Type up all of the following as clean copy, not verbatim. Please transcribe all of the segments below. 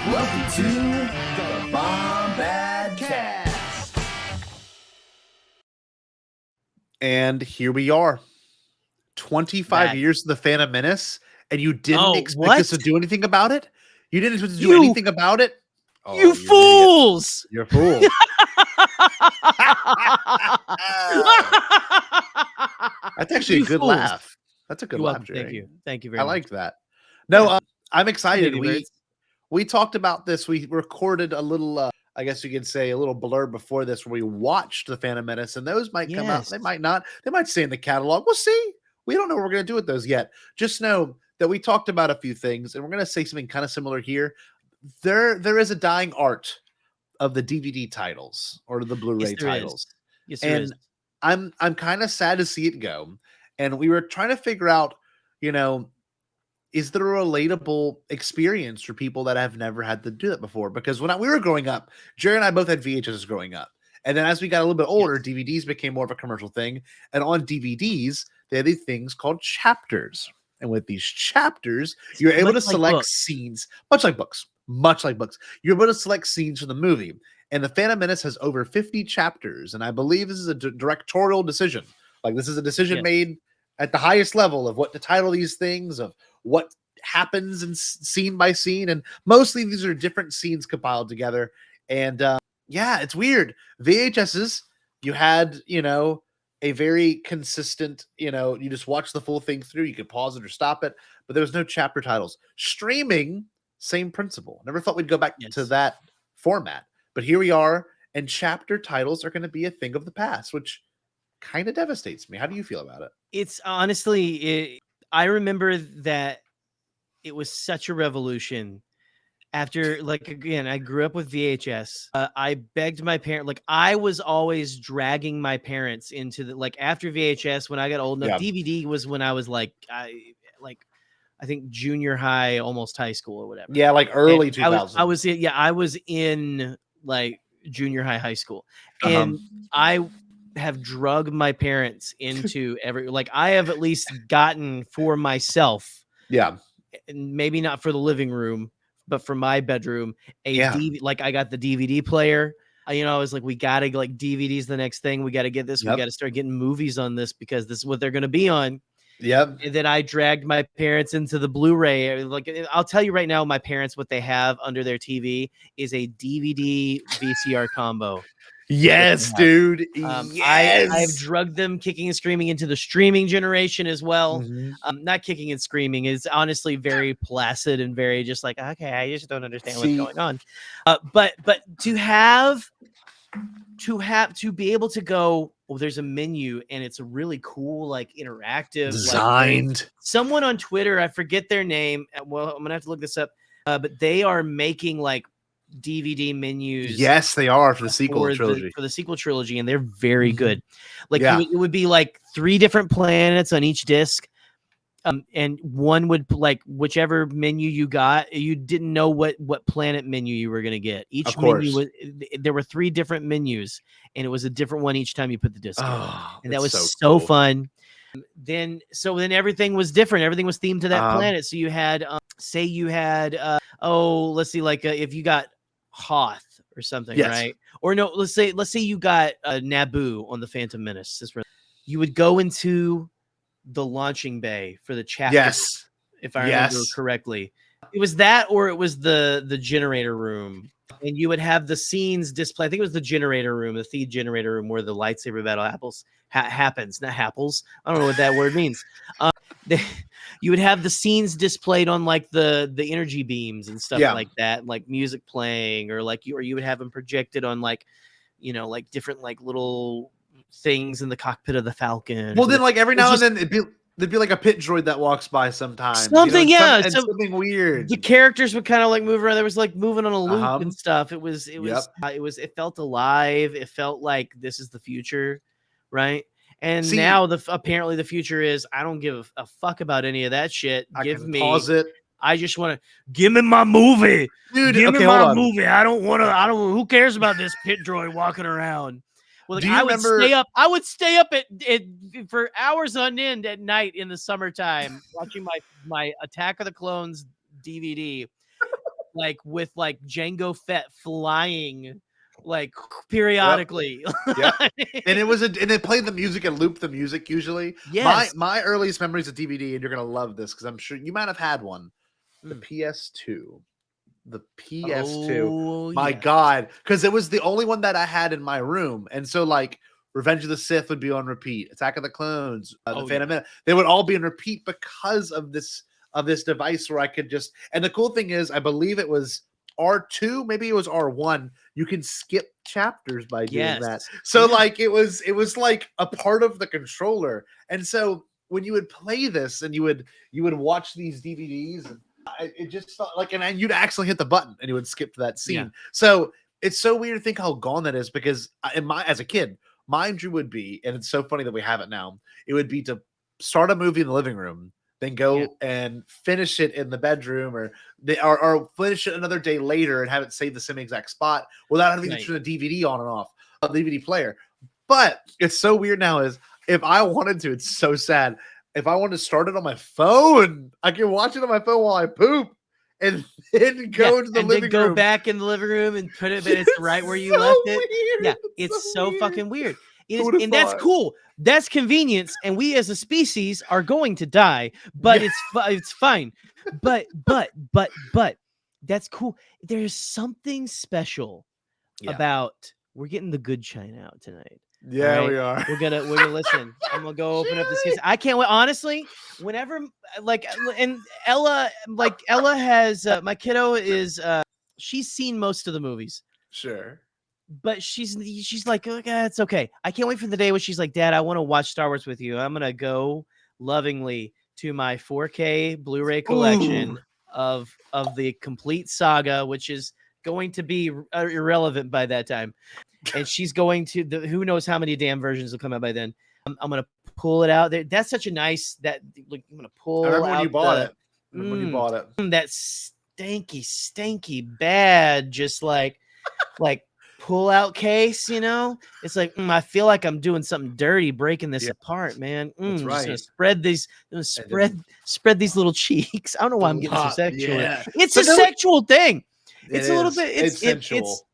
Welcome to the Bombadcast. And here we are. 25 years of the Phantom Menace, and you didn't expect us to do anything about it? You didn't expect us to do anything about it? Oh, you fools! You're a fool. That's actually a good laugh. That's a good laugh, Gerry. Thank you. Thank you very much. I like that. No, I'm excited. We talked about this. We recorded a little, I guess you could say, a little blurb before this where we watched the Phantom Menace, and those might come out. They might not. They might stay in the catalog. We'll see. We don't know what we're going to do with those yet. Just know that we talked about a few things, and we're going to say something kind of similar here. There is a dying art of the DVD titles or the Blu-ray titles. Yes, there is. I'm kind of sad to see it go. And we were trying to figure out, is there a relatable experience for people that have never had to do that before? Because when we were growing up, Gerry and I both had VHS growing up. And then as we got a little bit older, DVDs became more of a commercial thing. And on DVDs, they had these things called chapters. And with these chapters, you're able to select scenes, much like books. You're able to select scenes from the movie. And the Phantom Menace has over 50 chapters. And I believe this is a directorial decision. Like, this is a decision made at the highest level of what to title these things, of what happens in scene by scene. And mostly these are different scenes compiled together. And it's weird. VHSs, you had, a very consistent, you just watch the full thing through. You could pause it or stop it, but there was no chapter titles. Streaming, same principle. Never thought we'd go back to that format, but here we are, and chapter titles are going to be a thing of the past, which kind of devastates me. How do you feel about it? It's honestly, I remember that it was such a revolution. After, again, I grew up with VHS. I begged my parents, I was always dragging my parents into after VHS, when I got old enough. DVD was when I was I think junior high, almost high school or whatever. Yeah, early 2000s. I was in junior high school. And I have drugged my parents into I have at least gotten for myself. Yeah. Maybe not for the living room, but for my bedroom, I got the DVD player. I was like, we got to DVDs the next thing. We got to get this. We got to start getting movies on this because this is what they're going to be on. Yep. And then I dragged my parents into the Blu-ray. I'll tell you right now, my parents, what they have under their TV is a DVD VCR combo. Yes, dude. Yes. I've drugged them kicking and screaming into the streaming generation as well. Not kicking and screaming is honestly very placid and very just okay, I just don't understand what's going on. But to be able to go, there's a menu and it's a really cool, interactive designed. Someone on Twitter, I forget their name. Well, I'm gonna have to look this up. But they are making DVD menus. Yes, they are for the sequel trilogy. For the sequel trilogy, and they're very good. It would be 3 different planets on each disc. And one would whichever menu you got, you didn't know what planet menu you were going to get. Each menu there were 3 different menus, and it was a different one each time you put the disc in. And that was so fun. Then everything was different. Everything was themed to that planet. So you had, say you had, let's see, if you got Hoth or something, right? Or no, let's say you got Naboo on the Phantom Menace. You would go into the launching bay for the chapter, if I remember correctly. It was that, or it was the generator room, and you would have the scenes display. I think it was the generator room, the Theed generator room, where the lightsaber battle happens. Not happens. I don't know what that word means. You would have the scenes displayed on the energy beams and stuff like that, music playing, or you would have them projected on different little things in the cockpit of the Falcon. Well, then every now and then there'd be a pit droid that walks by sometimes. Something, something weird. The characters would kind of move around. There was moving on a loop and stuff. It felt alive. It felt like this is the future, right? And now apparently the future is, I don't give a fuck about any of that shit. Pause it. I just want to give me my movie. Dude, give me my movie. Who cares about this pit droid walking around? Well, I would stay up for hours on end at night in the summertime watching my Attack of the Clones DVD like with like Jango Fett flying like periodically. Yep. And it played the music and looped the music usually. Yes. My earliest memories of DVD, and you're gonna love this because I'm sure you might have had one. The PS2. The PS2. Oh, My yeah. God, because it was the only one that I had in my room, and so like Revenge of the Sith would be on repeat. Attack of the Clones, the Phantom Menace, they would all be on repeat because of this device where I could just. And the cool thing is, I believe it was R2, maybe it was R1. You can skip chapters by doing that. So like it was like a part of the controller, and so when you would play this and you would watch these DVDs and it just felt like, and you'd actually hit the button and you would skip to that scene. Yeah. So it's so weird to think how gone that is because as a kid, my dream would be, and it's so funny that we have it now, it would be to start a movie in the living room, then go and finish it in the bedroom or finish it another day later and have it save the same exact spot without having to turn the DVD on and off a DVD player. But it's so weird now is if I wanted to, it's so sad. If I want to start it on my phone, I can watch it on my phone while I poop and then go into the living room. Go back in the living room and put it, but it's right where you left it. Yeah, it's so fucking weird. And that's cool. That's convenience. And we as a species are going to die, but it's fine. But that's cool. There's something special about we're getting the good China out tonight. Yeah, right? We are. We're gonna listen. I'm gonna go open up this case. I can't wait. Honestly, whenever and Ella has my kiddo is she's seen most of the movies. Sure. But she's like, okay, it's okay. I can't wait for the day when she's like, Dad, I want to watch Star Wars with you. I'm gonna go lovingly to my 4K Blu-ray collection of the complete saga, which is going to be irrelevant by that time. And she's going to who knows how many damn versions will come out by then. I'm gonna pull it out there. That's such a nice I'm gonna pull. I remember out when you bought it. When you bought it, that stanky bad, just like pull out case. You know, it's like I feel like I'm doing something dirty, breaking this apart, man. That's right. Just gonna spread these little cheeks. I don't know why I'm getting so sexual. Yeah. It's a sexual thing. It's a little bit. It's sensual.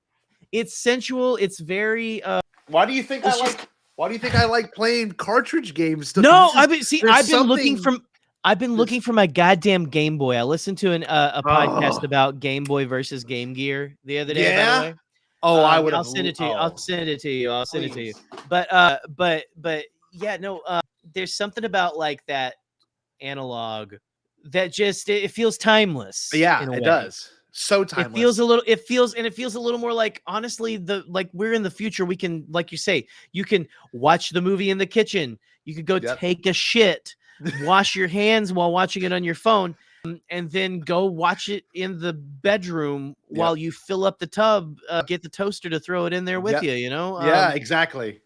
It's sensual. It's very. Why do you think I like playing cartridge games? No, I've been looking for my goddamn Game Boy. I listened to a podcast about Game Boy versus Game Gear the other day. Yeah. By the way. Oh, I would. I'll send it to you. I'll send it to you. But yeah, no. There's something about like that analog that just it feels timeless. Yeah, it does. So timeless. It feels a little more like, honestly, we're in the future. We can, like you say, you can watch the movie in the kitchen. You could go take a shit, wash your hands while watching it on your phone, and then go watch it in the bedroom while you fill up the tub, get the toaster to throw it in there with you, you know? Yeah, exactly.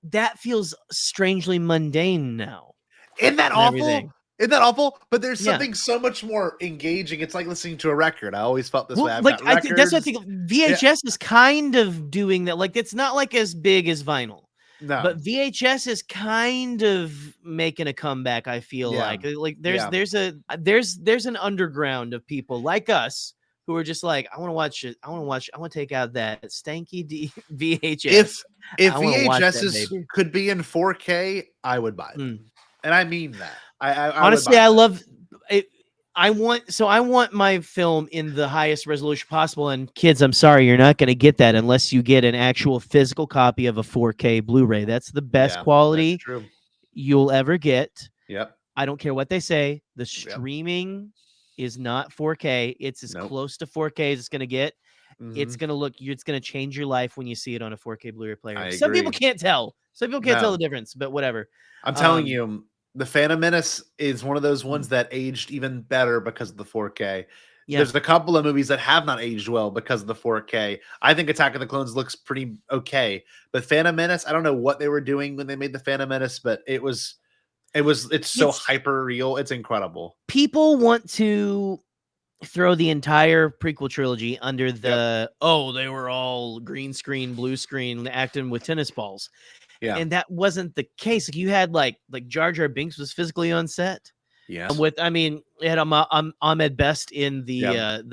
That feels strangely mundane now. Isn't that awful? Everything. Isn't that awful? But there's something so much more engaging. It's like listening to a record. I always felt this way. I think that's what I think. VHS is kind of doing that. Like, it's not like as big as vinyl. No. But VHS is kind of making a comeback, I feel like there's an underground of people like us who are just like, I want to watch it. I want to take out that stanky VHS. If VHSs could be in 4K, I would buy them. And I mean that. Honestly, I love it. I want my film in the highest resolution possible. And kids, I'm sorry, you're not going to get that unless you get an actual physical copy of a 4K Blu-ray. That's the best quality you'll ever get. Yep. I don't care what they say. The streaming is not 4K. It's as close to 4K as it's going to get. It's going to it's going to change your life when you see it on a 4K Blu-ray player. Some people can't tell. Some people can't tell the difference, but whatever. I'm telling you, the Phantom Menace is one of those ones that aged even better because of the 4K. Yeah. There's a couple of movies that have not aged well because of the 4K. I think Attack of the Clones looks pretty okay, but Phantom Menace, I don't know what they were doing when they made the Phantom Menace, but it's so hyper real. It's incredible. People want to throw the entire prequel trilogy under the they were all green screen, blue screen, acting with tennis balls. Yeah, and that wasn't the case. Like, you had like Jar Jar Binks was physically on set. Yes. With, I mean, it had Ahmed Best in the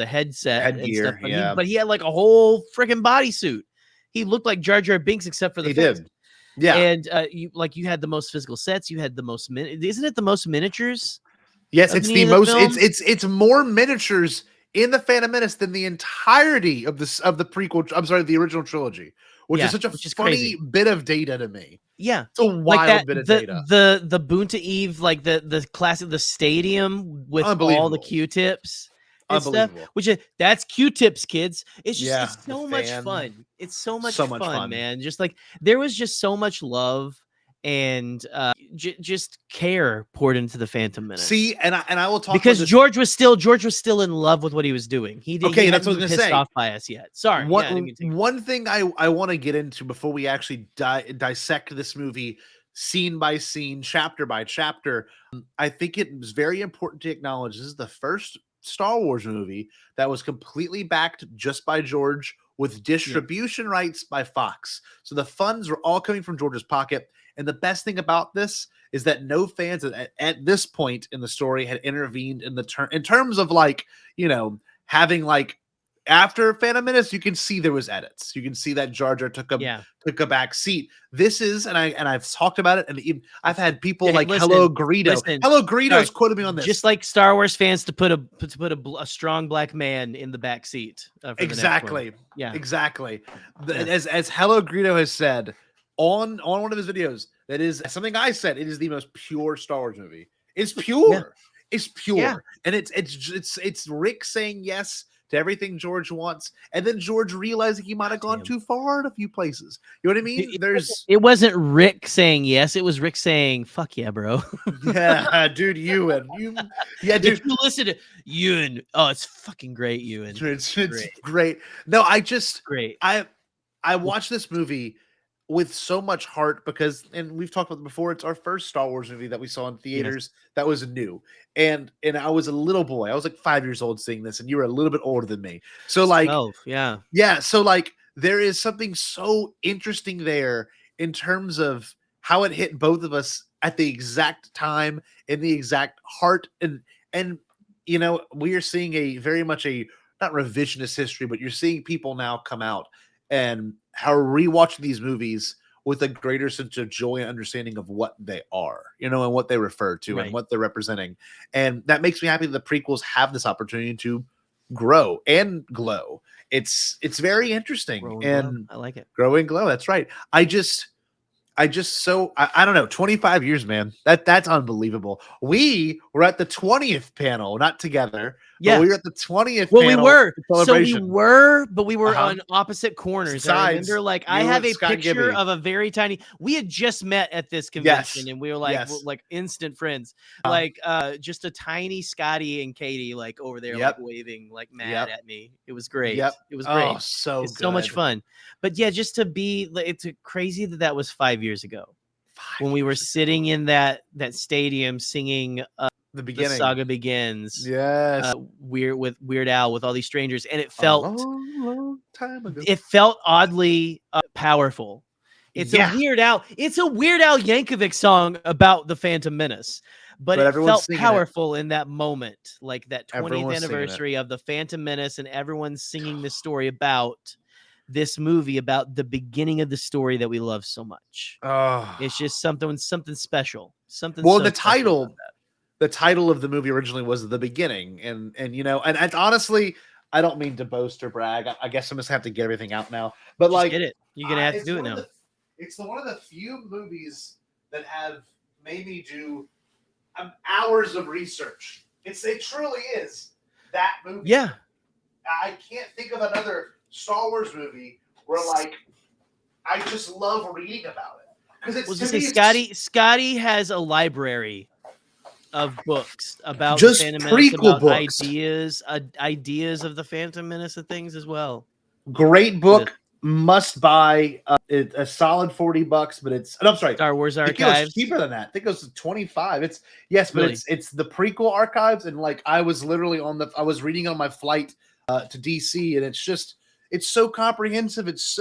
headset and stuff, Headgear, but he had like a whole freaking bodysuit. He looked like Jar Jar Binks except for the He face. did. Yeah. And you had the most physical sets. You had the most isn't it the most miniatures? Yes, Of it's any the of the most. films? It's more miniatures in the Phantom Menace than the entirety of the prequel. I'm sorry, the original trilogy, which is such a which is funny crazy. bit of data to me. Yeah, It's a like that wild bit of data. the Boonta Eve, like the classic, the stadium with all the Unbelievable. Q-tips and stuff, Unbelievable. which is that's Q-tips, kids. It's just Yeah, it's the so much fan. fun. It's so much So much fun, fun. man. Just like there was just so much love and just care poured into the Phantom Menace. See, and I will talk because about this. George was still in love with what he was doing. He Okay, he that's hadn't what I was been gonna pissed say. off by us yet. Sorry. Yeah, I didn't mean to take One thing I want to get into before we actually dissect this movie scene by scene, chapter by chapter. I think it is very important to acknowledge this is the first Star Wars movie that was completely backed just by George with distribution rights by Fox. So the funds were all coming from George's pocket. And the best thing about this is that no fans at this point in the story had intervened in in terms of like, having like after Phantom Menace, you can see there was edits. You can see that Jar Jar took a back seat. This is, and I've talked about it, and even I've had people Hey, like listen, Hello Greedo. listen. Hello Greedo's Sorry. quoted me on this. Just like Star Wars fans to put a strong black man in the back seat. For Exactly. The next one. Yeah. Exactly. Yeah. As Hello Greedo has said on one of his videos, that is something I said. It is the most pure Star Wars movie. It's pure. Yeah. It's pure, Yeah. and it's Rick saying yes to everything George wants, and then George realizing he might have gone too far in a few places. You know what I mean? It wasn't Rick saying yes. It was Rick saying "fuck yeah, bro." Yeah, dude, Ewan. Yeah, dude. If you listen to Ewan, oh, it's fucking great, Ewan. It's great. No, Great. I watched this movie with so much heart because, and we've talked about it before, it's our first Star Wars movie that we saw in theaters that was new. And I was a little boy. I was like 5 years old seeing this, and you were a little bit older than me. So like 12, yeah. Yeah, so like there is something so interesting there in terms of how it hit both of us at the exact time in the exact heart, and we are seeing a very much a not revisionist history, but you're seeing people now come out and how rewatching these movies with a greater sense of joy and understanding of what they are, and what they refer to and what they're representing. And that makes me happy that the prequels have this opportunity to grow and glow. It's very interesting and I like it. Grow and glow. That's right. I don't know, 25 years, man. That's unbelievable. We were at the 20th panel, not together. Yeah, but we were at the 20th well, panel. we were. Celebration. So we were, but we were on opposite corners. I Sides. remember, like, I You have and a Scott picture Gibby. of a very tiny. We had just met at this convention, and we were like, like instant friends. Like, just a tiny Scotty and Katie, like over there, like waving, like mad at me. It was great. It was great. Oh, so it's good. so much fun. But yeah, just to be, it's crazy that was 5 years ago. When we were sitting in that stadium singing the beginning, The Saga Begins, with Weird Al with all these strangers, and it felt long time ago. It felt oddly powerful. It's a Weird Al Yankovic song about the Phantom Menace, but it felt powerful in that moment, like that 20th anniversary of the Phantom Menace, and everyone's singing this story about this movie, about the beginning of the story that we love so much. It's just something special. Something. Well, so the title of the movie originally was The Beginning, and honestly, I don't mean to boast or brag. I guess I'm just have to get everything out now. But just get it. You're gonna have to do it now. It's one of the few movies that have made me do hours of research. It truly is that movie. Yeah. I can't think of another Star Wars movie where like I just love reading about it because Scotty has a library of books about just the Phantom Menace, prequel about books, ideas of the Phantom Menace and things as well. Great book, must buy. A solid $40, but I'm sorry, Star Wars Archives. I think it was cheaper than that. I think it was 25. It's but it's the prequel archives, and like I was literally I was reading on my flight to DC, and it's so comprehensive. This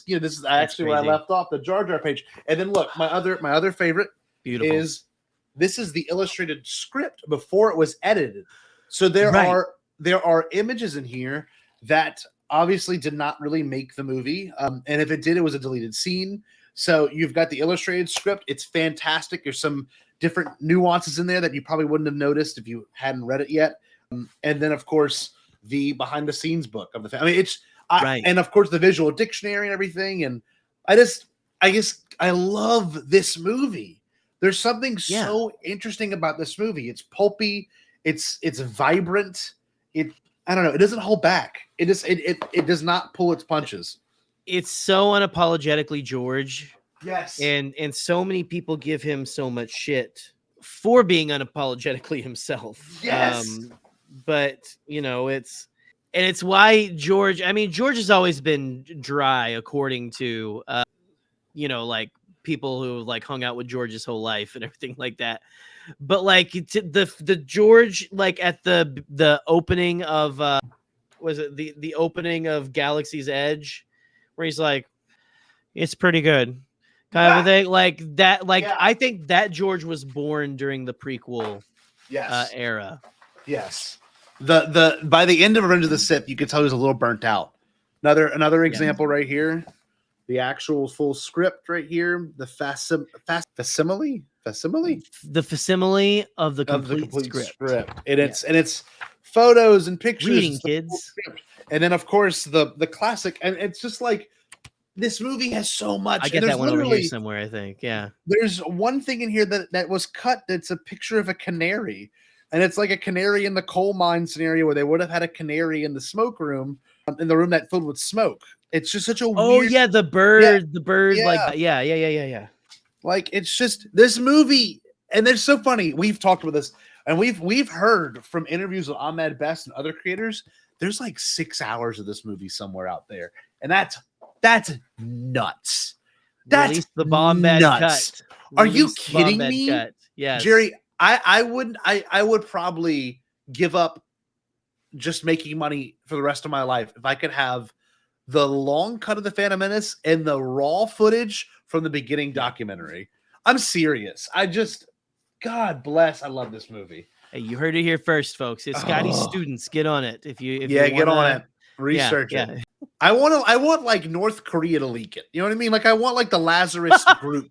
is actually where I left off the Jar Jar page, and then look, my other favorite is This is the illustrated script before it was edited. So there are images in here that obviously did not really make the movie. And if it did, it was a deleted scene. So you've got the illustrated script. It's fantastic. There's some different nuances in there that you probably wouldn't have noticed if you hadn't read it yet. And then, of course, the behind the scenes book of the. I mean, and of course the visual dictionary and everything. And I love this movie. There's something so interesting about this movie. It's pulpy. It's vibrant. I don't know. It doesn't hold back. It does not pull its punches. It's so unapologetically George. Yes. And so many people give him so much shit for being unapologetically himself. Yes. But it's why George has always been dry, according to like people who like hung out with George his whole life and everything like that. But like the George, like at the opening of was it the opening of Galaxy's Edge, where he's like, it's pretty good kind of a thing, like that. Like I think that George was born during the prequel era. Yes. The by the end of Revenge of the Sith, you could tell he was a little burnt out. Another example right here. The actual full script right here. The facsimile. The facsimile of the complete script. And it's photos and pictures. Reading, kids. And then of course the classic. And it's just like this movie has so much. I get that one over here somewhere, I think. Yeah. There's one thing in here that was cut that's a picture of a canary. And it's like a canary in the coal mine scenario where they would have had a canary in the smoke room, in the room that filled with smoke. It's just such a weird... yeah, the bird, like, yeah. Like, it's just this movie, and it's so funny. We've talked about this, and we've heard from interviews with Ahmed Best and other creators. There's like 6 hours of this movie somewhere out there, and that's nuts. That's Release the Bombad cut. Are you kidding me? Yes, Gerry. I would probably give up just making money for the rest of my life if I could have the long cut of the Phantom Menace and the raw footage from the beginning documentary. I'm serious. God bless. I love this movie. Hey, you heard it here first, folks. It's Scotty's students. Get on it. If you get on it. Research it. I want like North Korea to leak it. You know what I mean? Like I want like the Lazarus group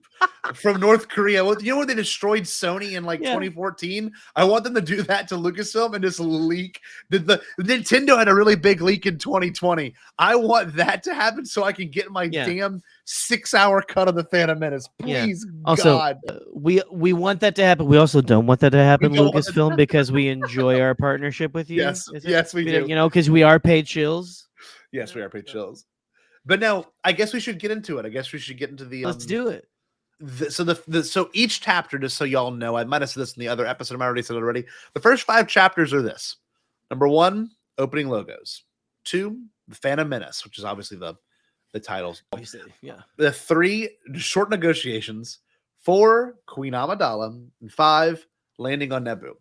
from North Korea. You know when they destroyed Sony in like 2014? I want them to do that to Lucasfilm and just leak. The Nintendo had a really big leak in 2020. I want that to happen so I can get my damn 6 hour cut of the Phantom Menace. Please, also, God. We want that to happen. We also don't want that to happen, Lucasfilm, because we enjoy our partnership with you. Yes, we do. You know, because we are paid shills. Yes, we are paid chills. But now, I guess we should get into it. I guess we should get into the. Let's do it. So each chapter, just so y'all know, I might have said this in the other episode. I already said it already. The first 5 chapters are this: number 1, opening logos; 2, the Phantom Menace, which is obviously the titles. Obviously, yeah. The 3, short negotiations; 4, Queen Amidala; and 5, landing on Naboo.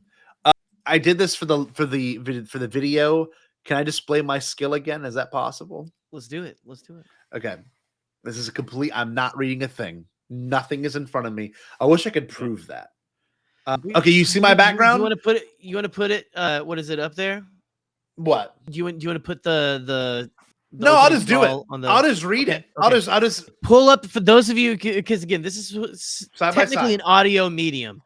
I did this for the video. Can I display my skill again? Is that possible? Let's do it. Okay. This is I'm not reading a thing. Nothing is in front of me. I wish I could prove that. Okay, you see my background? You want to put it what is it up there? What? Do you want to put the No, I'll just do it. I'll just read it. Okay. I'll just pull up for those of you, because again, this is technically an audio medium.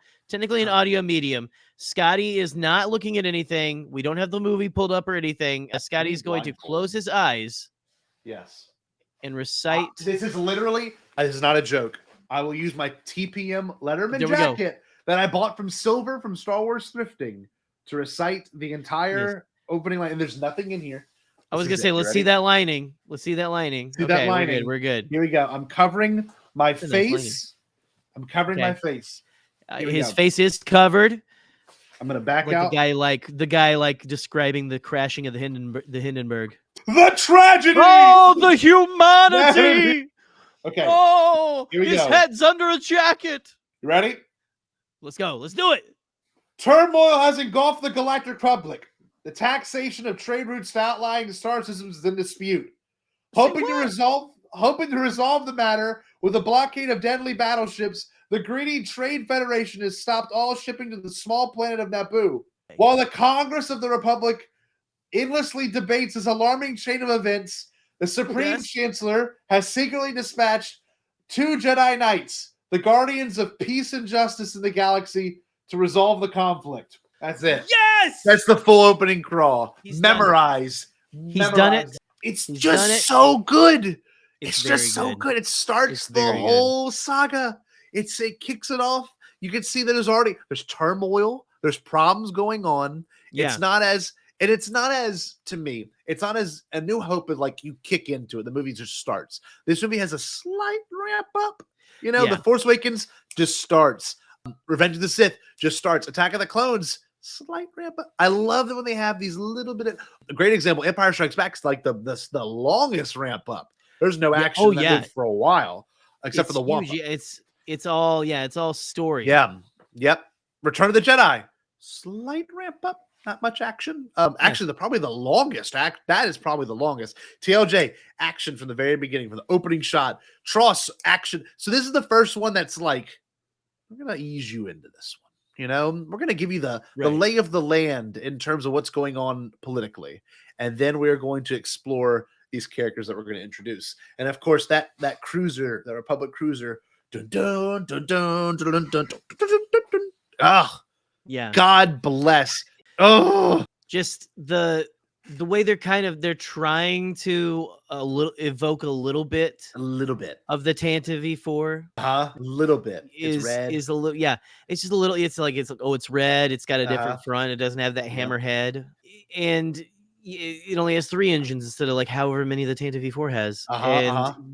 Scotty is not looking at anything. We don't have the movie pulled up or anything. Scotty is going to close his eyes. Yes. And recite. This is not a joke. I will use my TPM Letterman jacket that I bought from Silver from Star Wars Thrifting to recite the entire opening line. And there's nothing in here. I was going to say, let's see that lining. See that lining. We're good. Here we go. I'm covering my face. I'm covering my face. His face is covered. I'm gonna back out. The guy describing the crashing of the Hindenburg. The tragedy. Oh, the humanity. Okay. Oh, his head's under a jacket. You ready? Let's go. Let's do it. Turmoil has engulfed the Galactic Republic. The taxation of trade routes to outlying star systems is in dispute. Hoping to resolve the matter with a blockade of deadly battleships, the greedy Trade Federation has stopped all shipping to the small planet of Naboo, while the Congress of the Republic endlessly debates this alarming chain of events. The Supreme Chancellor has secretly dispatched 2 Jedi Knights, the guardians of peace and justice in the galaxy, to resolve the conflict. That's it. Yes! That's the full opening crawl. He's Memorize. He's done it. It's He's just done it. so good. It's just so very good. It starts It's the very whole saga. It kicks it off. You can see that there's turmoil. There's problems going on. Yeah. It's not as to me, it's not as A New Hope is like you kick into it. The movie just starts. This movie has a slight ramp up. The Force Awakens just starts. Revenge of the Sith just starts. Attack of the Clones, slight ramp up. I love that when they have these little bit of a great example. Empire Strikes Back is like the longest ramp up. There's no action in that movie for a while, except for the Wampa. It's all story. Yeah. Yep. Return of the Jedi, slight ramp up. Not much action. Actually, probably the longest act. That is probably the longest. TLJ action from the very beginning, from the opening shot. Tross action. So this is the first one that's like, we're gonna ease you into this one. We're gonna give you the lay of the land in terms of what's going on politically, and then we're going to explore these characters that we're going to introduce. And of course, that cruiser, the Republic cruiser. Dun, dun, dun, dun, dun, dun, dun, dun, dun, dun, dun. Ah, yeah. God bless. Oh, just the way they're trying to evoke a little bit of the Tantive V4. A little bit. Is red. Is a little, yeah. It's just a little. It's red. It's got a different front. It doesn't have that hammerhead, and it only has 3 engines instead of like however many the Tantive V4 has.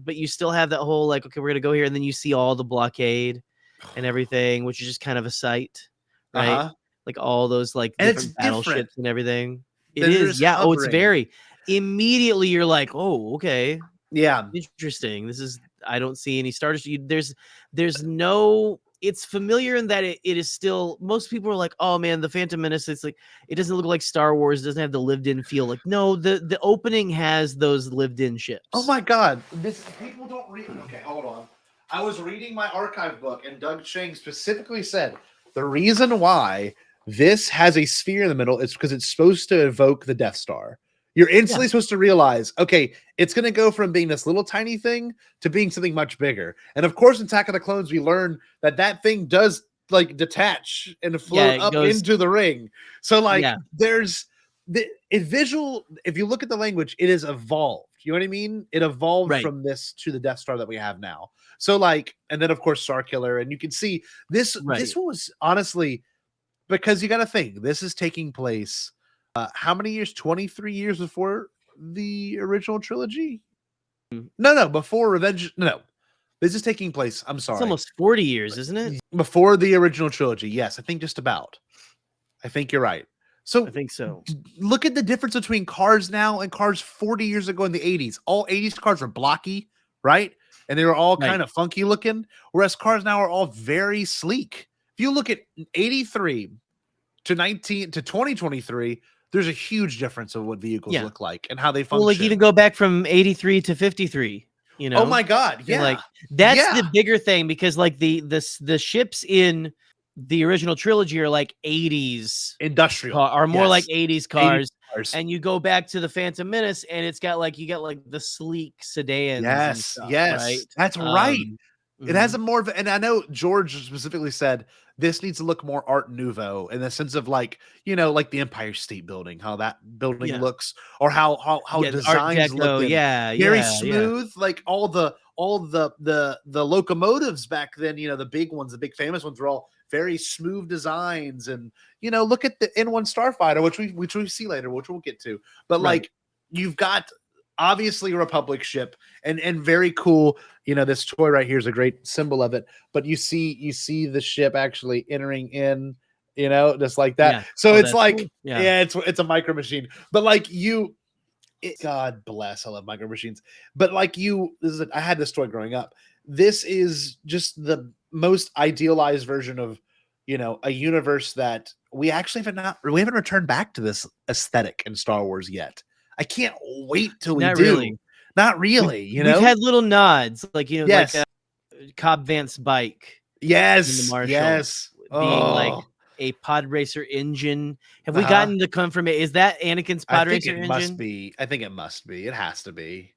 But you still have that whole like, okay, we're gonna go here, and then you see all the blockade and everything, which is just kind of a sight, right? Like all those like different battleships and everything. It is, yeah. Hovering. It's very immediately. You're like, oh, okay, yeah, interesting. This is. I don't see any starters. There's no. It's familiar in that it is still. Most people are like, oh man, the Phantom Menace. It's like it doesn't look like Star Wars. It doesn't have the lived-in feel. Like no, the opening has those lived-in ships. Oh my god, people don't read. Okay, hold on. I was reading my archive book, and Doug Chang specifically said the reason why this has a sphere in the middle is because it's supposed to evoke the Death Star. You're instantly supposed to realize, okay, it's going to go from being this little tiny thing to being something much bigger. And of course, in Attack of the Clones, we learn that thing does like detach and float up into the ring. So like there's the visual. If you look at the language, it is evolved. You know what I mean? It evolved from this to the Death Star that we have now. So like, and then of course, Starkiller, and you can see this. This one was honestly. Because you got to think, this is taking place how many years? 23 years before the original trilogy? No, before Revenge. No, this is taking place. I'm sorry. It's almost 40 years, isn't it? Before the original trilogy. Yes, I think just about. I think you're right. So I think so. Look at the difference between cars now and cars 40 years ago in the 80s. All 80s cars were blocky, right? And they were all kind of funky looking, whereas cars now are all very sleek. If you look at 83 to 2023, there's a huge difference of what vehicles look like and how they function. Well, like even go back from 83 to 53, Oh my God. Yeah. Like that's the bigger thing because like the ships in the original trilogy are like 80s industrial are more like 80s cars. And you go back to the Phantom Menace and it's got like the sleek sedans. Yes. Right? That's right. It has a more of, and I know George specifically said this needs to look more Art Nouveau in the sense of like, like the Empire State Building, how that building looks, or how designs look. Very smooth, like all the locomotives back then. The big ones, the big famous ones, were all very smooth designs, and look at the N1 Starfighter, which we see later, which we'll get to, but like you've got. Obviously a Republic ship and very cool. This toy right here is a great symbol of it, but you see the ship actually entering in, just like that. So it's like, cool. It's a micro machine, but like God bless. I love micro machines, but like I had this toy growing up. This is just the most idealized version of, a universe that we actually haven't returned back to this aesthetic in Star Wars yet. I can't wait till we do. Not really, We've had little nods, like like Cobb Vance's bike. Yes, Marshall yes. being like Oh, a pod racer engine. Have we uh-huh. gotten the confirmation? Is that Anakin's I pod think racer it engine? must be. I think it must be. It has to be.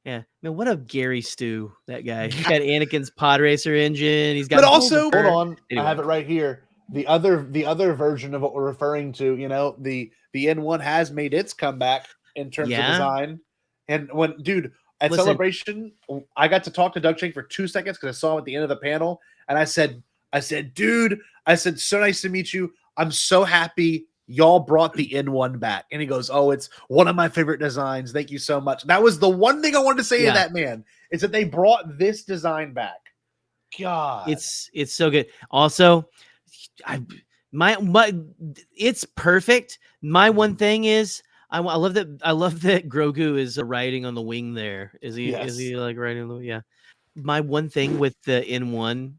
Yeah, man, what a Gary Stew, that guy. He's got Anakin's pod racer engine. He's got But also, hold Boba. on, I have it right here. The other version of what we're referring to, the N1 has made its comeback in terms of Yeah, design. And when, dude, at listen, Celebration, I got to talk to Doug Chang for 2 seconds because I saw him at the end of the panel, and I said, dude, so nice to meet you. I'm so happy y'all brought the N1 back. And he goes, oh, it's one of my favorite designs. Thank you so much. That was the one thing I wanted to say to that man, is that they brought this design back. God, it's so good. Also, my it's perfect. My one thing is I love that Grogu is riding on the wing there. Is he like riding on the, yeah. My one thing with the N1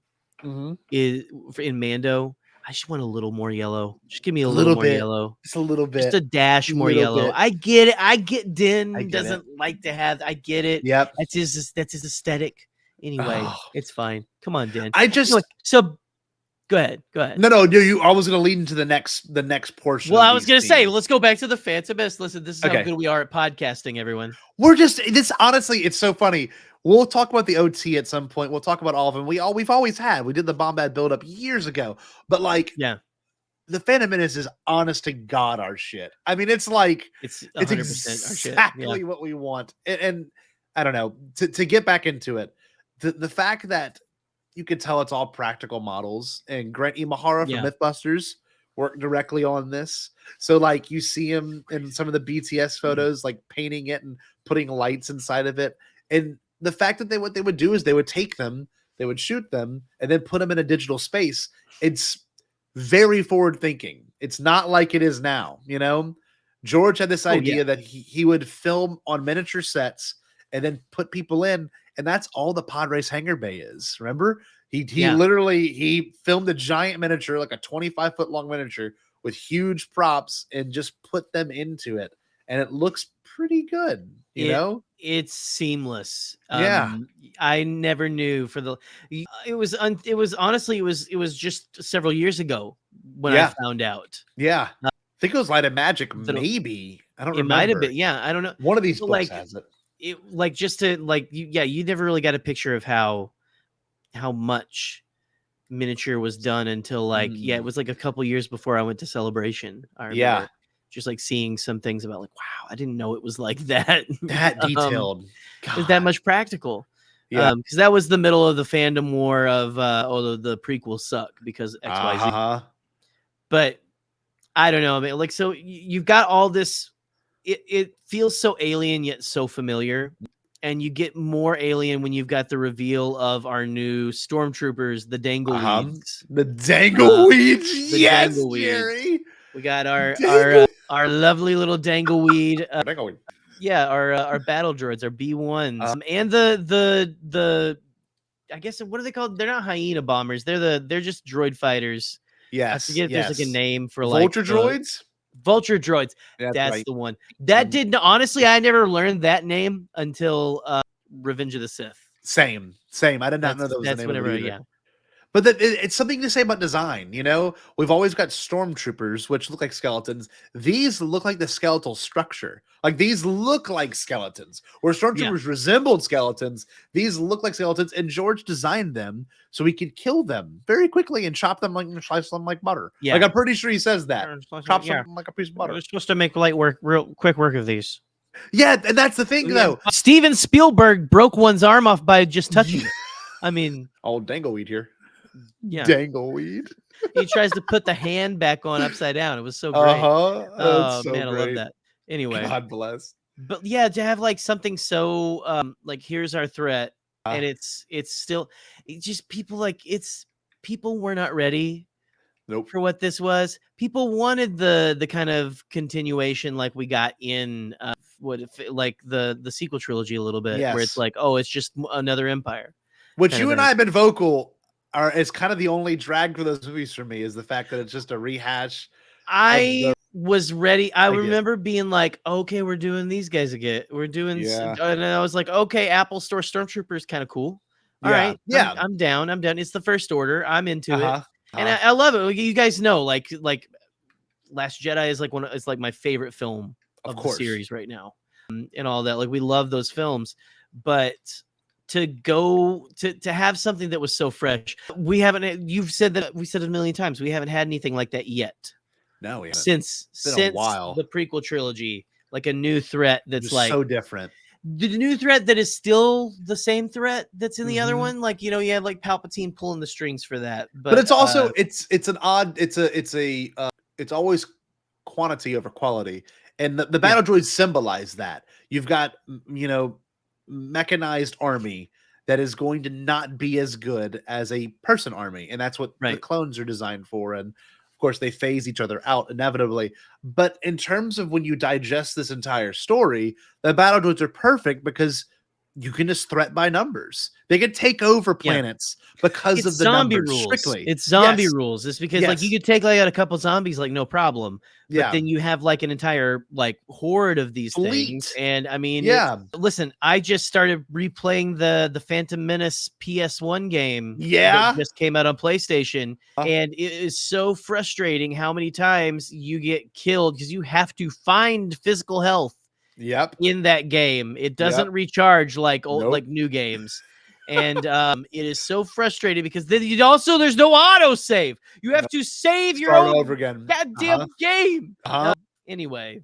is in Mando, I just want a little more yellow. Just give me a little more yellow. Just a little bit. Just a dash more yellow. I get it. I get Din doesn't like to have. I get it. Yep. That's his aesthetic. Anyway, it's fine. Come on, Din. Anyway, so go ahead. No, I was going to lead into the next portion. Well, I was going to say, let's go back to the Phantom Menace. Listen, this is how good we are at podcasting, everyone. We're just honestly, it's so funny. We'll talk about the OT at some point. We'll talk about all of them. We've always had. We did the Bombad build up years ago, but the Phantom Menace is honest to God our shit. I mean, it's like it's 100% our shit. Exactly what we want. And I don't know, to get back into it, the fact that you could tell it's all practical models, and Grant Imahara from Mythbusters worked directly on this. So like you see him in some of the BTS photos, like painting it and putting lights inside of it. And the fact that what they would do is they would take them, they would shoot them, and then put them in a digital space. It's very forward thinking. It's not like it is now, George had this idea that he would film on miniature sets and then put people in, and that's all the pod race hangar bay is. Remember, he literally filmed a giant miniature, like a 25-foot long miniature with huge props, and just put them into it, and it looks pretty good. It's seamless. I never knew it was honestly it was just several years ago when I found out. I think it was Light of Magic, maybe. I don't remember. It might have been. Yeah, I don't know. One of these books has it. Just to you never really got a picture of how much miniature was done until it was like a couple years before I went to Celebration. I remember just like seeing some things about like, wow, I didn't know it was like that detailed. Is that much practical. Because that was the middle of the fandom war of the prequels suck because XYZ. But I don't know. I mean, like, so you've got all this. It feels so alien yet so familiar, and you get more alien when you've got the reveal of our new stormtroopers, the Dangleweeds. The Dangleweeds, yes, Gerry. We got our lovely little Dangleweed. Our battle droids, our B1s, and the I guess what are they called? They're not hyena bombers. They're just droid fighters. Yes, I forget if there's like a name for Vulture droids. Vulture droids. That's the one. That didn't honestly. I never learned that name until Revenge of the Sith. Same. I did not know that was the name of it either. But it's something to say about design. We've always got stormtroopers, which look like skeletons. These look like the skeletal structure. Like these look like skeletons. Where stormtroopers resembled skeletons, these look like skeletons. And George designed them so he could kill them very quickly and chop them slice them like butter. Yeah. Like I'm pretty sure he says that. Chop them like a piece of butter. We're supposed to make real quick work of these. Yeah, and that's the thing though. Steven Spielberg broke one's arm off by just touching it. I mean, old Dangleweed here. Yeah, Dangleweed. He tries to put the hand back on upside down. It was so great. Oh man, great. I love that. Anyway, God bless. But yeah, to have like something so like here's our threat, and it's still just people were not ready. Nope. For what this was. People wanted the kind of continuation like we got in like the sequel trilogy a little bit, where it's like, oh, it's just another Empire. Which you and I have been vocal. It's kind of the only drag for those movies for me is the fact that it's just a rehash. I was ready. I remember being like, okay, we're doing these guys again. We're doing, and I was like, okay, Apple Store Stormtrooper is kind of cool. All right, yeah. I'm down. I'm down. It's the First Order. I'm into it, Uh-huh. and I love it. You guys know, like Last Jedi is like it's like my favorite film Of of the course. series right now, and all that. Like we love those films, but to go to have something that was so fresh, we haven't. You've said that we said it a million times. We haven't had anything like that yet. No, we haven't. Since been a while. the prequel trilogy, like a new threat that's Just like so different. the new threat that is still the same threat that's in the other Mhm. one. Like, you know, you have like Palpatine pulling the strings for that, But it's also it's an odd it's always quantity over quality, and the battle droids symbolize that. You've got mechanized army that is going to not be as good as a person army, and that's what the clones are designed for. And of course they phase each other out inevitably, but in terms of when you digest this entire story, the battle droids are perfect because you can just threat by numbers. They can take over planets because it's of the zombie numbers. rules. Strictly, It's zombie rules. It's because like you could take like out a couple zombies, like no problem. But then you have like an entire like horde of these things. And I mean, listen, I just started replaying the Phantom Menace PS1 game. That just came out on PlayStation, and it is so frustrating how many times you get killed because you have to find physical health. In that game, it doesn't recharge like old like new games, and it is so frustrating because then there's no auto save. You have to save your own over again. Goddamn game. Anyway,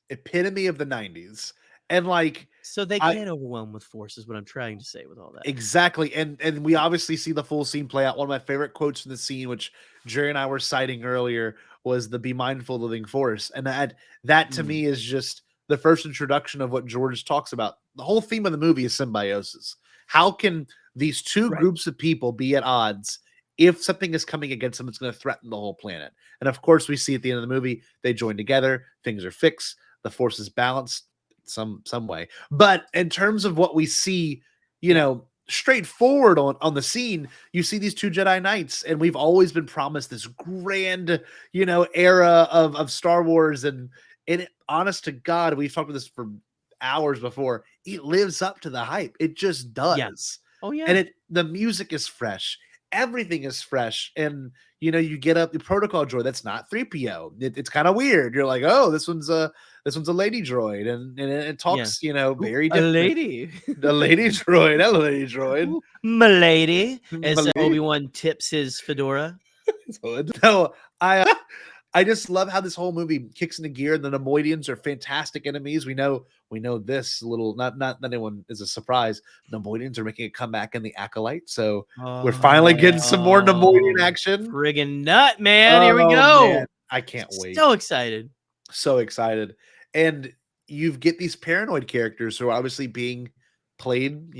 epitome of the 90s, and like so they can't overwhelm with force is what I'm trying to say with all that. Exactly, and we obviously see the full scene play out. One of my favorite quotes from the scene, which Gerry and I were citing earlier, was the "Be mindful, living force," and that to me is just the first introduction of what George talks about. The whole theme of the movie is symbiosis. How can these two groups of people be at odds if something is coming against them that's going to threaten the whole planet? And of course, we see at the end of the movie, they join together, things are fixed, the force is balanced some way. But in terms of what we see, straightforward on the scene, you see these two Jedi Knights, and we've always been promised this grand, era of Star Wars, and honest to God, we've talked about this for hours before. It lives up to the hype. It just does. Yeah. Oh yeah. And the music is fresh. Everything is fresh. And you get up the protocol droid that's not 3PO. It's kind of weird. You're like, oh, this one's a lady droid, and it talks, very different. A lady droid. Hello, lady droid. Milady, as Obi-Wan tips his fedora. No, I just love how this whole movie kicks into gear. The Nemoidians are fantastic enemies. We know this little, not anyone is a surprise. Nemoidians are making a comeback in the Acolyte, so we're finally getting some more Nemoidian action. Friggin' nut, man! Here we go. Man. I can't wait. So excited. And you get these paranoid characters who are obviously being played,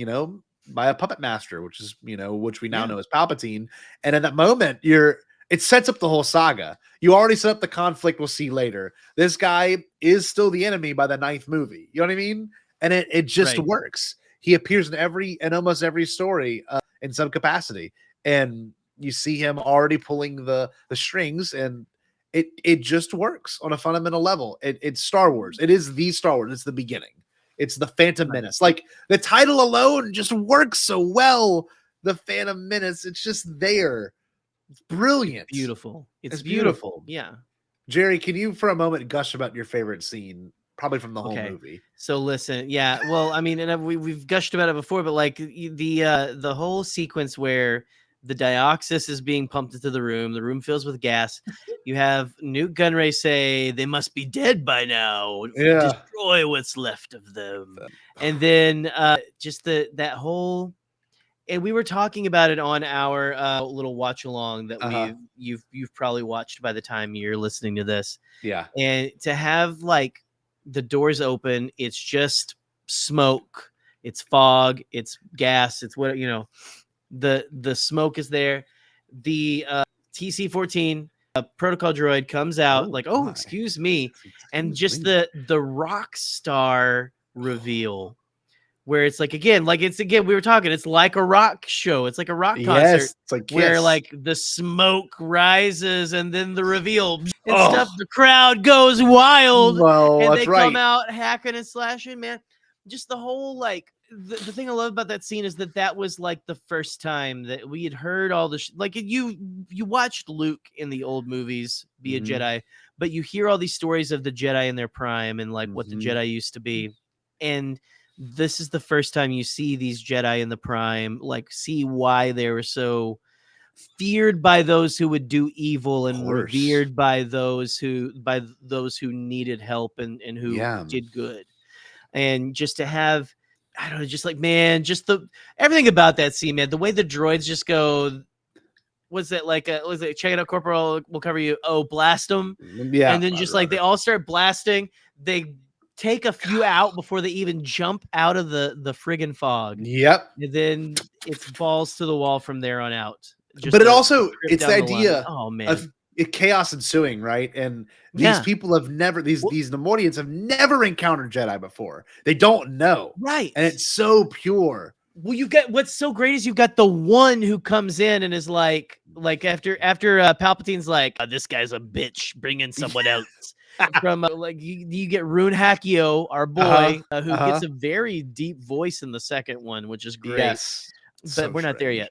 by a puppet master, which we now know as Palpatine. And in that moment, it sets up the whole saga. You already set up the conflict we'll see later. This guy is still the enemy by the 9th movie. You know what I mean? And it just works. He appears in almost every story in some capacity. And you see him already pulling the strings, and it just works on a fundamental level. It's Star Wars. It is the Star Wars. It's the beginning. It's the Phantom Menace. Like, the title alone just works so well. The Phantom Menace, it's just there. It's brilliant. Beautiful. It's beautiful. Yeah. Gerry, can you for a moment gush about your favorite scene, probably from the whole movie? So listen, well, I mean, and we've gushed about it before, but like the whole sequence where the dioxis is being pumped into the room fills with gas. You have Newt Gunray say they must be dead by now. Destroy what's left of them. And then just that whole. And we were talking about it on our little watch along that you've probably watched by the time you're listening to this. Yeah. And to have like the doors open, it's just smoke, it's fog, it's gas, it's what the smoke is there. The TC-14 protocol droid comes out excuse me, and just the rock star reveal. Where it's like, again, we were talking, it's like a rock show. It's like a rock concert. It's like where like the smoke rises and then the reveal and stuff. The crowd goes wild. Well, and they come out hacking and slashing, man. Just the whole, like, the thing I love about that scene is that was like the first time that we had heard all the like you watched Luke in the old movies be a Jedi, but you hear all these stories of the Jedi in their prime and like what the Jedi used to be, and this is the first time you see these Jedi in the prime, like see why they were so feared by those who would do evil and revered by those who needed help and who did good. And just to have, I don't know, just like, man, just everything about that scene, man, the way the droids just go, was it like was it check it out, Corporal, we'll cover you, oh, blast them, and then just like they all start blasting, they take a few out before they even jump out of the friggin' fog, and then it's balls to the wall from there on out. But it also, it's the idea of chaos ensuing, right? And these people have never, these Nemoidians have never encountered Jedi before. They don't know, right? And it's so pure. Well, you get what's so great is you've got the one who comes in and is like after Palpatine's like, oh, this guy's a bitch, bring in someone else. From like you get Rune Hakio, our boy, who gets a very deep voice in the second one, which is great. Yes, but we're not there yet.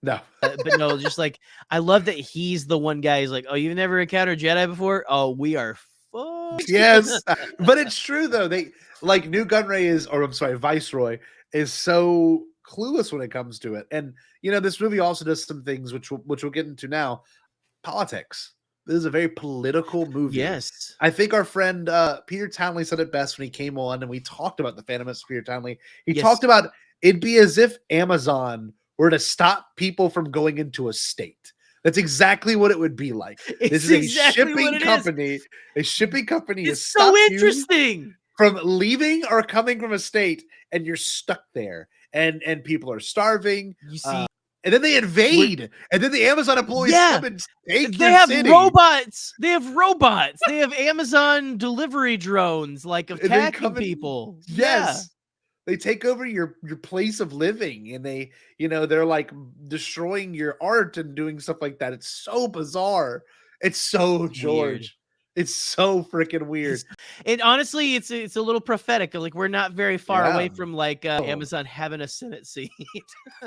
No, but no, just like I love that he's the one guy. He's like, oh, you've never encountered Jedi before? Oh, we are fucked. Yes, but it's true though. They like New Gunray is, or I'm sorry, Viceroy is so clueless when it comes to it. And you know, this movie also does some things which we'll get into now. Politics. This is a very political movie. Yes, I think our friend Peter Townley said it best when he came on and we talked about the Phantom Menace. Peter Townley, he talked about it'd be as if Amazon were to stop people from going into a state. That's exactly what it would be like. This is a shipping company. A shipping company is so interesting from leaving or coming from a state, and you're stuck there, and people are starving. You see, and then they invade, and then the Amazon employees come and take they your have city. robots. They have robots. They have Amazon delivery drones, like attacking people. Yes. They take over your place of living, and they, you know, they're like destroying your art and doing stuff like that. It's so bizarre. It's so George. Weird. It's so freaking weird. And honestly, it's a little prophetic. Like we're not very far away from like Amazon having a Senate seat.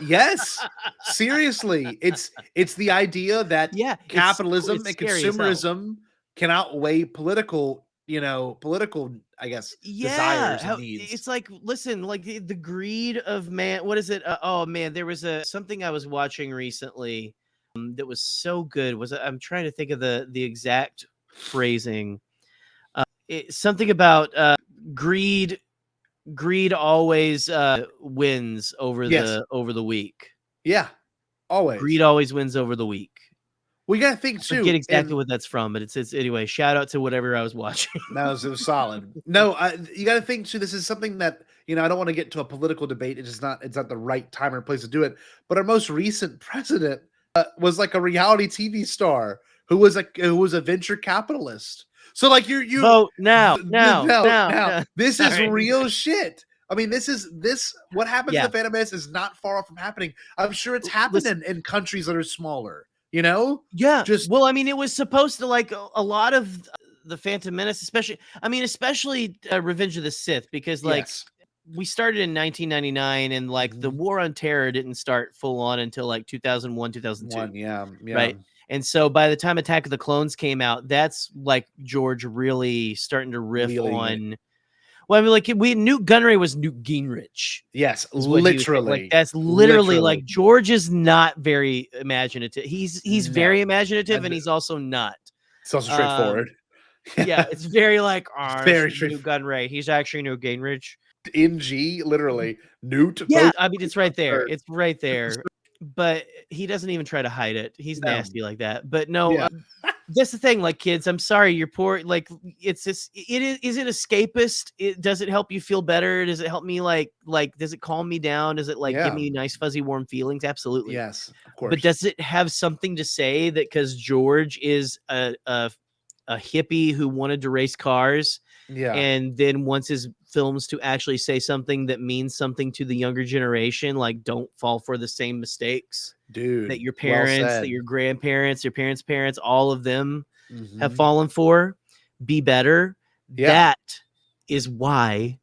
Yes, seriously, it's the idea that capitalism and consumerism can outweigh political, I guess, desires and needs. It's like, listen, like the greed of man. What is it? Oh man, there was something I was watching recently that was so good. I'm trying to think of the exact phrasing. Something about greed always wins over the weak. Yeah, always. Greed always wins over the weak. We got to think too. I forget exactly what that's from, but it's anyway. Shout out to whatever I was watching. It was solid. No, you got to think too. This is something that, I don't want to get into a political debate. It's not the right time or place to do it. But our most recent president was like a reality TV star who was a venture capitalist. So like you vote now. This is real shit. I mean, what happens in the Phantom Menace is not far off from happening. I'm sure it's happening in countries that are smaller. Well, I mean, it was supposed to, like, a lot of the Phantom Menace, especially Revenge of the Sith, because like we started in 1999 and like the War on Terror didn't start full on until like 2001, 2002. Right. And so by the time Attack of the Clones came out, that's like George really starting to riff on. Well, I mean, like Newt Gunray was Newt Gingrich. Yes, literally. Like that's literally like George is not very imaginative. He's very imaginative, and he's also not. It's also straightforward. Yeah, it's very like very Newt Gunray. He's actually Newt Gingrich. NG, literally Newt. Yeah, I mean it's right there. It's right there. But he doesn't even try to hide it. He's nasty like that. But no. That's the thing, like, kids, I'm sorry, you're poor. Like, it's just, is it escapist? Does it help you feel better? Does it help me like, does it calm me down? Does it like give me nice, fuzzy, warm feelings? Absolutely. Yes, of course. But does it have something to say that because George is a hippie who wanted to race cars and then wants his films to actually say something that means something to the younger generation, like don't fall for the same mistakes that your parents, that your grandparents, your parents, all of them have fallen for? Be better. That is why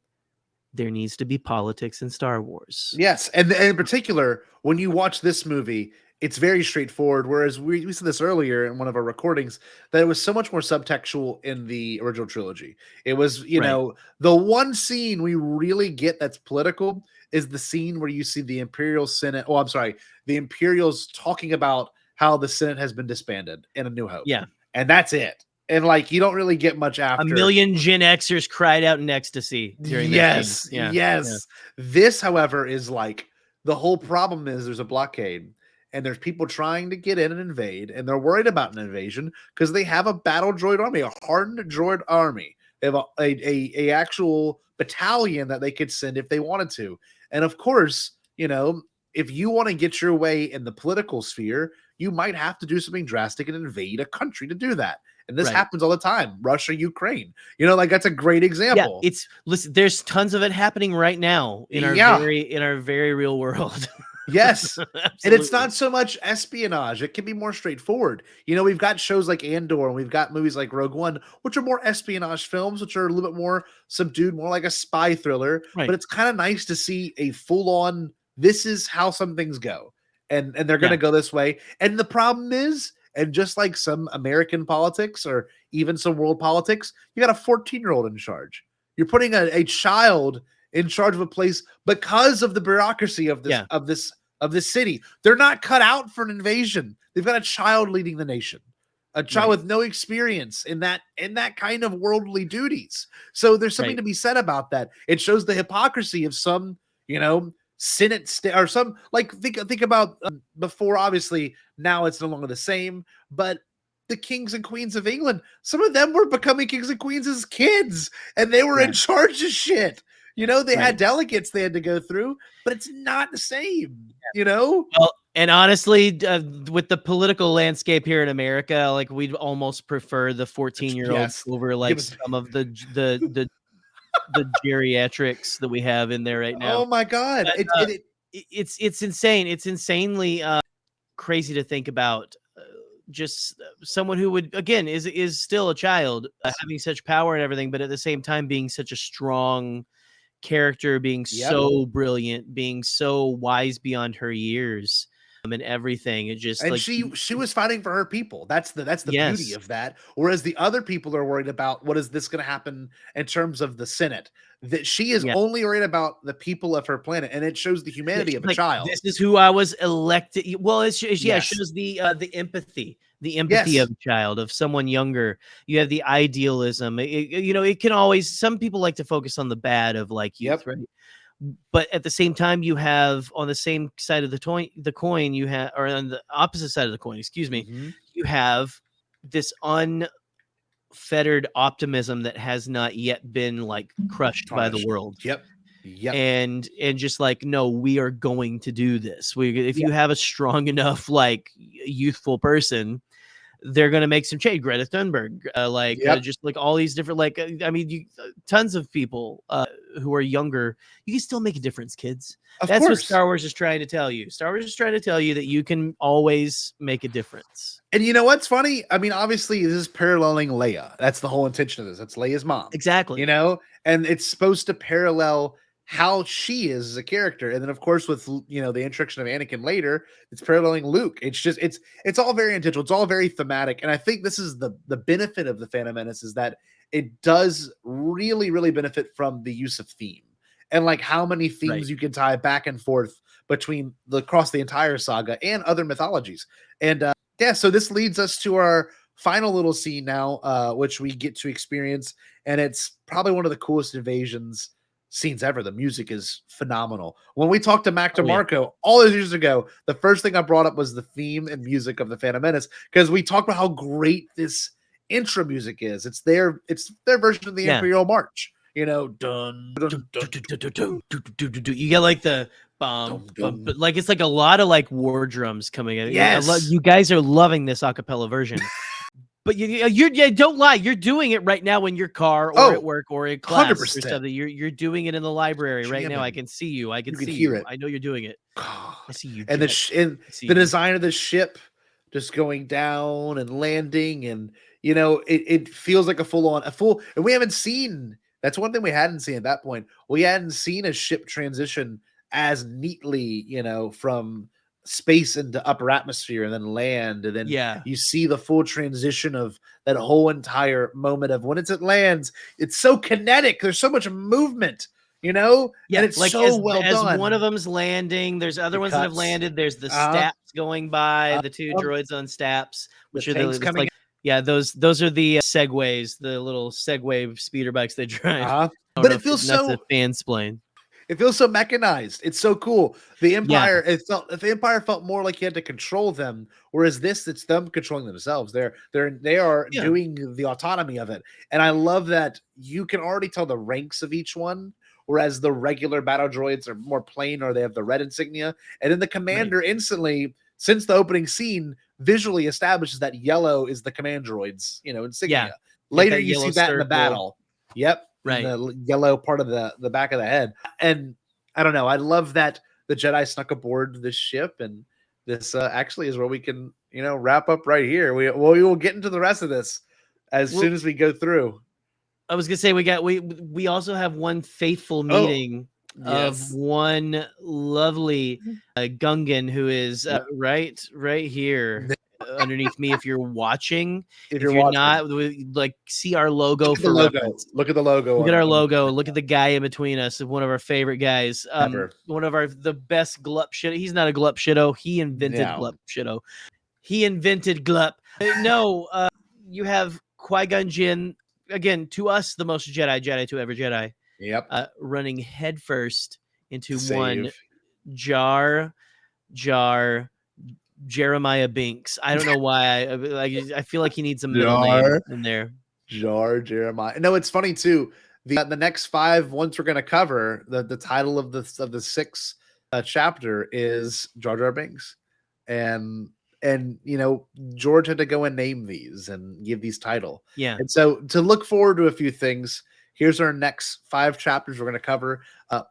there needs to be politics in Star Wars. Yes, and in particular, when you watch this movie, it's very straightforward. Whereas we said this earlier in one of our recordings that it was so much more subtextual in the original trilogy. It was, Right. the one scene we really get that's political is the scene where you see the Imperial Senate. Oh, I'm sorry, the Imperials talking about how the Senate has been disbanded in A New Hope. Yeah. And that's it. And like you don't really get much A after. million Gen Xers cried out in ecstasy during that scene. Yeah. Yes. This, however, is like the whole problem is there's a blockade and there's people trying to get in and invade, and they're worried about an invasion because they have a battle droid army, a hardened droid army. They have a actual battalion that they could send if they wanted to. And of course, if you want to get your way in the political sphere, you might have to do something drastic and invade a country to do that. And this happens all the time. Russia, Ukraine. Like that's a great example. Yeah, listen, there's tons of it happening right now in our very real world. Yes. And it's not so much espionage. It can be more straightforward. We've got shows like Andor, and we've got movies like Rogue One, which are more espionage films, which are a little bit more subdued, more like a spy thriller. Right. But it's kind of nice to see a full-on, this is how some things go. And they're going to go this way. And the problem is, and just like some American politics or even some world politics, you got a 14-year-old in charge. You're putting a child in charge of a place because of the bureaucracy of this city. They're not cut out for an invasion. They've got a child leading the nation, a child with no experience in that kind of worldly duties. So there's something to be said about that. It shows the hypocrisy of some, Senate or some, like think about before. Obviously now it's no longer the same, but the kings and queens of England, some of them were becoming kings and queens as kids, and they were in charge of shit. They had delegates they had to go through, but it's not the same. Well, and honestly, with the political landscape here in America, like we'd almost prefer the 14-year-olds over like some of the geriatrics that we have in there right now. Oh my God. But, it's insane. It's insanely crazy to think about. Just someone who would, again, is still a child, having such power and everything, but at the same time being such a strong character, being so brilliant, being so wise beyond her years, and everything. It just, and like, she was fighting for her people. That's the beauty of that. Whereas the other people are worried about what is this going to happen in terms of the Senate. That she is only worried about the people of her planet, and it shows the humanity of a child. This is who I was elected. Well, it shows the empathy. The empathy of a child, of someone younger. You have the idealism. It can always, some people like to focus on the bad of like youth, right? But at the same time, you have on the same side of the coin, you have, or on the opposite side of the coin, excuse me, you have this unfettered optimism that has not yet been like crushed by the world. Yep. And just like, no, we are going to do this. If you have a strong enough, like youthful person, they're going to make some change. Greta Thunberg, just like all these different, tons of people who are younger. You can still make a difference, kids. That's what Star Wars is trying to tell you. Star Wars is trying to tell you that you can always make a difference. And you know what's funny? I mean, obviously, this is paralleling Leia. That's the whole intention of this. That's Leia's mom. Exactly. And it's supposed to parallel how she is as a character. And then, of course, with, the introduction of Anakin later, it's paralleling Luke. It's just, it's all very intentional. It's all very thematic. And I think this is the benefit of the Phantom Menace is that it does really, really benefit from the use of theme. And like how many themes you can tie back and forth between across the entire saga and other mythologies. And so this leads us to our final little scene now, which we get to experience. And it's probably one of the coolest invasions scenes ever. The music is phenomenal. When we talked to Mac DeMarco all those years ago, the first thing I brought up was the theme and music of the Phantom Menace, because we talked about how great this intro music is. It's their version of the Imperial March. Dun, dun, dun, dun. You get like the like it's like a lot of like war drums coming in. Yes, you guys are loving this acapella version. But you don't lie. You're doing it right now in your car or at work or in class 100%. or something. You're doing it in the library right now. I can see you. I can see hear you. it. I know you're doing it. I see you. And the design of the ship just going down and landing, and it feels like a full. And we haven't seen That's one thing we hadn't seen at that point. We hadn't seen a ship transition as neatly, from space into upper atmosphere and then land, and then you see the full transition of that whole entire moment of when it lands. It's so kinetic. There's so much movement, and it's like so well as done. one of them's landing, there's other ones that have landed. There's the Staps going by, the two droids on Staps, which are the coming. Those are the segways, the little Segway speeder bikes they drive. But it feels so fansplain. It feels so mechanized. It's so cool. The Empire, the Empire felt more like you had to control them, whereas it's them controlling themselves. They are doing the autonomy of it, and I love that you can already tell the ranks of each one. Whereas the regular battle droids are more plain, or they have the red insignia, and then the commander instantly, since the opening scene, visually establishes that yellow is the command droid's, insignia. Later, you see that in the battle. Yep. Right. The yellow part of the back of the head. And I don't know. I love that the Jedi snuck aboard this ship. And this actually is where we can, wrap up right here. We will get into the rest of this as soon as we go through. I was going to say, we also have one faithful meeting of one lovely Gungan who is right here. Underneath me, if you're watching, if you're not, like, see our logo. Look at the logo. Look at our logo. Look at the guy in between us. One of our favorite guys. One of the best glup shit. He's not a glup shitto. He invented glup shitto. He invented glup. No, you have Qui-Gon Jinn, again, to us the most Jedi to ever Jedi. Yep. Running headfirst into one Jar Jeremiah Binks. I don't know why. I feel like he needs a middle name in there. Jar Jeremiah. No, it's funny too. The next 5 ones we're going to cover, the title of the 6th chapter is Jar Jar Binks, and George had to go and name these and give these title. Yeah. And so to look forward to a few things, here's our next 5 chapters we're going to cover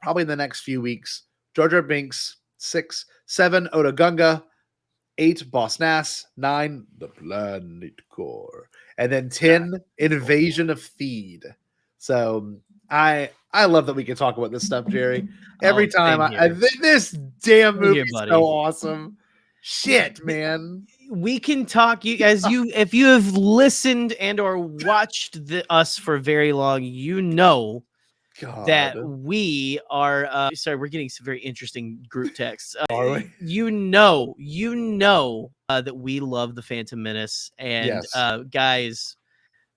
probably in the next few weeks. Jar Jar Binks, 6, 7, Oda Gunga, 8, Boss Nass, 9, the Planet Core, and then 10, Invasion of Theed. So I love that we can talk about this stuff, Jerry. Every time this damn movie is so awesome. Shit, man. We can talk if you have listened and or watched us for very long, that we are sorry, we're getting some very interesting group texts. Are we? That we love the Phantom Menace, and guys,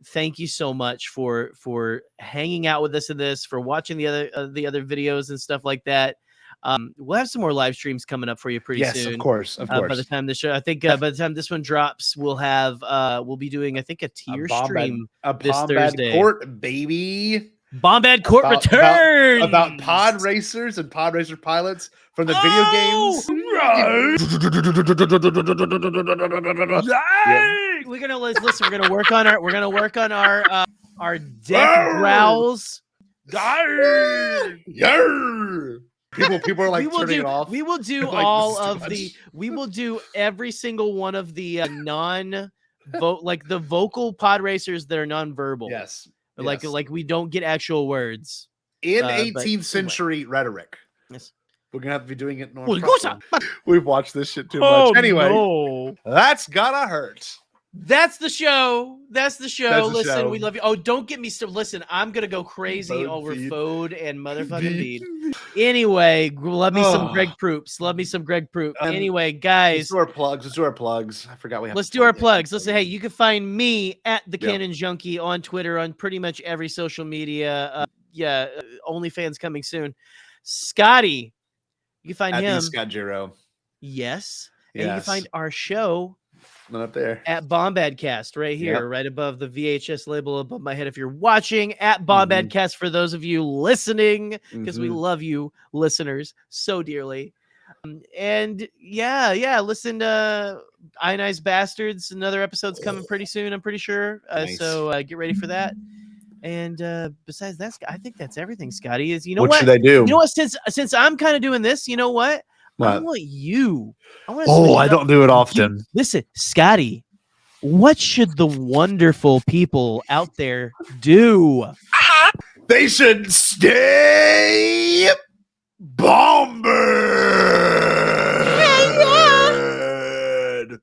thank you so much for hanging out with us in this, for watching the other videos and stuff like that. We'll have some more live streams coming up for you pretty soon. Yes, of course. By the time this show, I think by the time this one drops, we'll be doing, I think, a tier stream this Thursday. Court, baby. Bombad Court returns about pod racers and pod racer pilots from the video games. We're gonna listen. We're gonna work on our deck growls. People are like turning it off. We will do we will do every single one of the like the vocal pod racers that are non-verbal. Yes. Like we don't get actual words in 18th century rhetoric. Yes, we're gonna have to be doing it normal. We've watched this shit too much. Anyway, that's gotta hurt. That's the show. Listen, we love you. Oh, don't get me started. Listen, I'm gonna go crazy over Fode and motherfucking Bead. Anyway, love me some Greg Proops. Anyway, guys, let's do our plugs. I forgot we have. Let's do our plugs. Listen, hey, you can find me at the Canon Junkie on Twitter, on pretty much every social media. OnlyFans coming soon. Scotty, you can find him. Scott Giro. Yes. And you can find our show up there at Bombadcast right here, right above the VHS label above my head. If you're watching, at Bombadcast for those of you listening, because we love you listeners so dearly. And listen to Ionized Bastards. Another episode's coming pretty soon, I'm pretty sure. Nice. So get ready for that. And besides that, I think that's everything, Scotty. Is what should I do? You know what? Since I'm kind of doing this, you know what? I want you. I don't do it often. Listen, Scotty, what should the wonderful people out there do? They should stay bombard.